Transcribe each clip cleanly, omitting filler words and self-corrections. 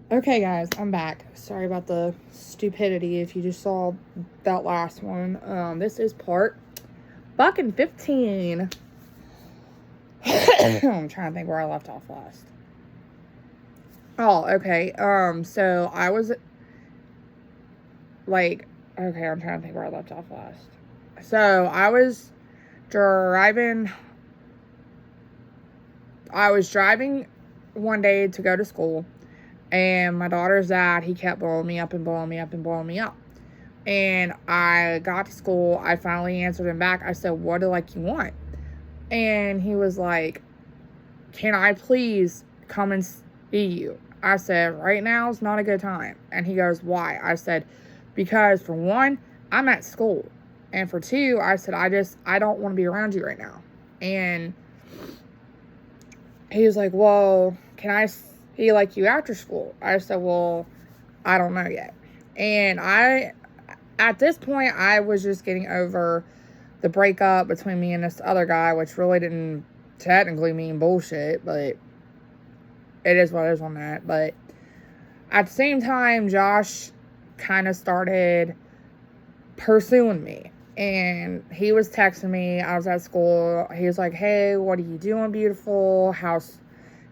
Okay, guys, I'm back. Sorry about the stupidity if you just saw that last one. This is part fucking 15. I'm trying to think where I left off last. Oh, okay. So I was okay, I'm trying to think where I left off last. So I was driving one day to go to school, and my daughter's dad, he kept blowing me up and blowing me up and blowing me up. And I got to school. I finally answered him back. I said, what do you want? And he was like, can I please come and see you? I said, right now is not a good time. And he goes, why? I said, because for one, I'm at school. And for two, I said, I don't want to be around you right now. And he was like, well, can I see you after school? I said, well, I don't know yet. And at this point, I was just getting over the breakup between me and this other guy, which really didn't technically mean bullshit, but it is what it is on that. But at the same time, Josh kind of started pursuing me. And he was texting me. I was at school. He was like, hey, what are you doing, beautiful? How's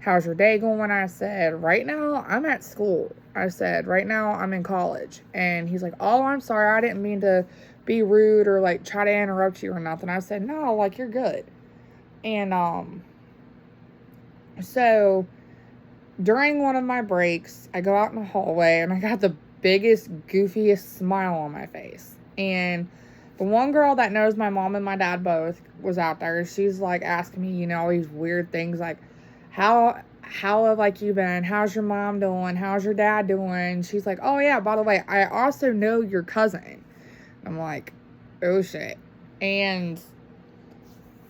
your day going? I said, right now, I'm at school. I said, right now, I'm in college. And he's like, oh, I'm sorry. I didn't mean to be rude or, try to interrupt you or nothing. I said, no, you're good. And, so, during one of my breaks, I go out in the hallway, and I got the biggest, goofiest smile on my face. And the one girl that knows my mom and my dad both was out there. She's, asking me, all these weird things, how have you been? How's your mom doing? How's your dad doing? She's like, oh yeah, by the way, I also know your cousin. I'm like, oh shit. And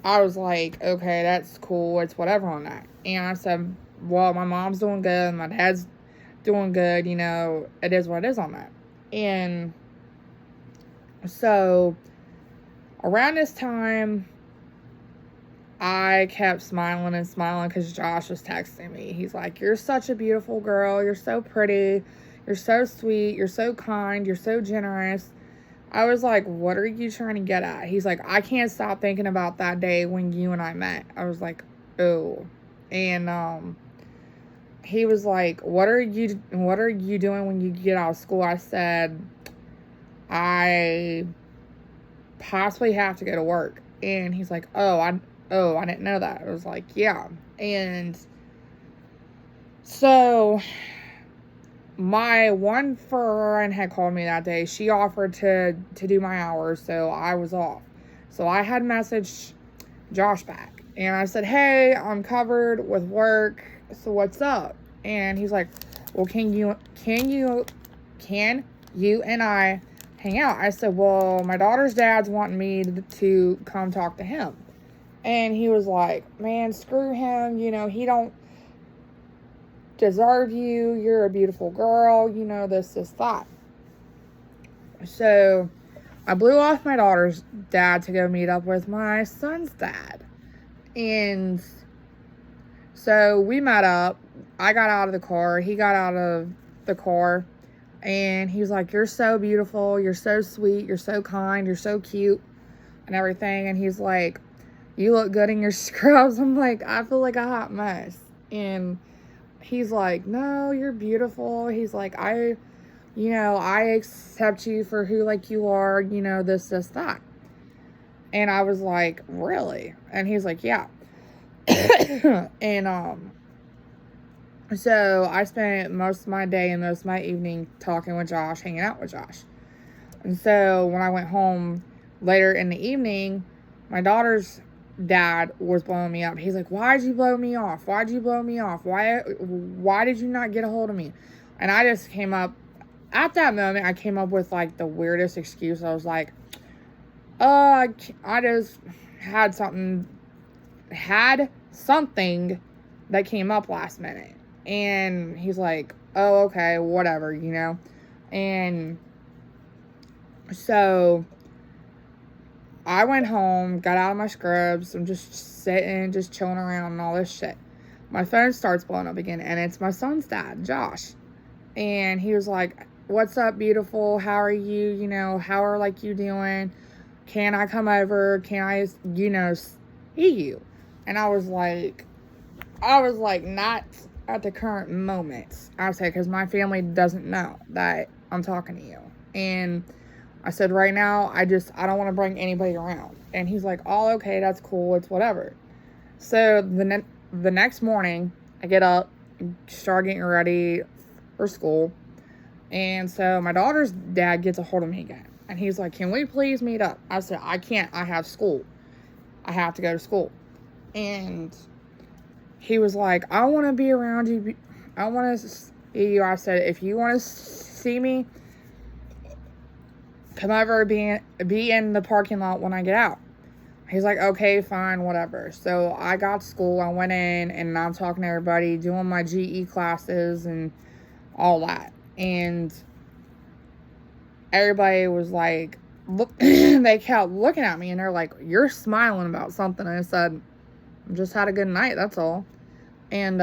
I was like, okay, that's cool. It's whatever on that. And I said, well, my mom's doing good. My dad's doing good. It is what it is on that. And so around this time, I kept smiling and smiling because Josh was texting me. He's like, you're such a beautiful girl. You're so pretty. You're so sweet. You're so kind. You're so generous. I was like, what are you trying to get at? He's like, I can't stop thinking about that day when you and I met. I was like, oh. And he was like, what are you doing when you get out of school? I said, I possibly have to go to work. And he's like, oh, I didn't know that. I was like, yeah. And so my one friend had called me that day. She offered to do my hours, so I was off. So I had messaged Josh back, and I said, hey, I'm covered with work, so what's up? And he's like, well, can you and I hang out? I said, well, my daughter's dad's wanting me to come talk to him. And he was like, man, screw him. He don't deserve you. You're a beautiful girl. This, that. So I blew off my daughter's dad to go meet up with my son's dad. And so we met up. I got out of the car. He got out of the car. And he was like, you're so beautiful. You're so sweet. You're so kind. You're so cute. And everything. And he's like, you look good in your scrubs. I'm like, I feel like a hot mess. And he's like, no, you're beautiful. He's like, I accept you for who you are, this, that. And I was like, really? And he's like, yeah. And, so I spent most of my day and most of my evening talking with Josh, hanging out with Josh. And so when I went home later in the evening, my daughter's dad was blowing me up. He's like, why'd you blow me off? Why'd you blow me off? Why did you not get a hold of me? And I just came up, at that moment, I came up with the weirdest excuse. I was like, I just had something that came up last minute. And he's like, oh, okay, whatever, And so I went home, got out of my scrubs. I'm just sitting, just chilling around and all this shit. My phone starts blowing up again, and it's my son's dad, Josh. And he was like, what's up, beautiful? How are you? You know, how are, like, you doing? Can I come over? Can I, you know, see you? And I was like, not at the current moment. I said, because my family doesn't know that I'm talking to you. And I said, right now, I don't want to bring anybody around. And he's like, oh, okay, that's cool. It's whatever. So the next morning, I get up, start getting ready for school. And so my daughter's dad gets a hold of me again. And he's like, can we please meet up? I said, I can't. I have school. I have to go to school. And he was like, I want to be around you. I want to see you. I said, if you want to see me, come over, be in the parking lot when I get out. He's like, okay, fine, whatever. So I got to school. I went in, and I'm talking to everybody, doing my GE classes and all that. And everybody was like, look, they kept looking at me, and they're like, you're smiling about something. And I said, I just had a good night, that's all. And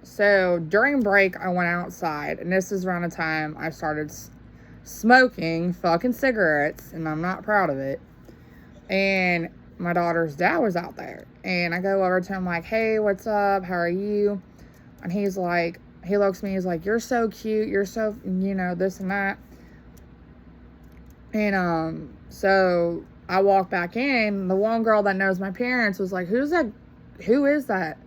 so during break, I went outside, and this is around the time I started smoking fucking cigarettes, and I'm not proud of it. And my daughter's dad was out there, and I go over to him like, hey, what's up? How are you? And he's like, he looks at me, he's like, you're so cute, you're so, you know, this and that. And so I walked back in. The one girl that knows my parents was like, who is that?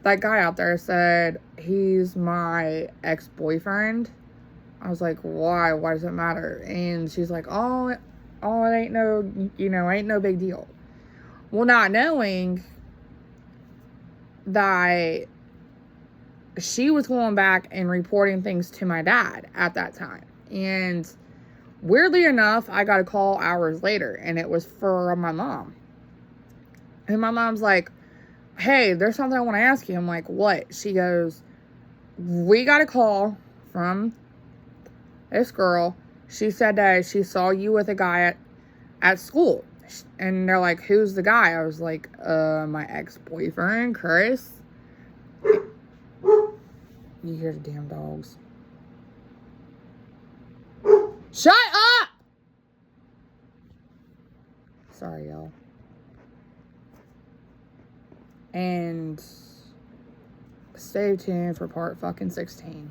That guy out there said, he's my ex-boyfriend. I was like, why? Why does it matter? And she's like, oh, it ain't no big deal. Well, not knowing that she was going back and reporting things to my dad at that time. And weirdly enough, I got a call hours later, and it was for my mom. And my mom's like, hey, there's something I want to ask you. I'm like, what? She goes, we got a call from this girl. She said that she saw you with a guy at school. And they're like, who's the guy? I was like, my ex-boyfriend, Chris. You hear the damn dogs. Shut up! Sorry, y'all. And stay tuned for part fucking 16.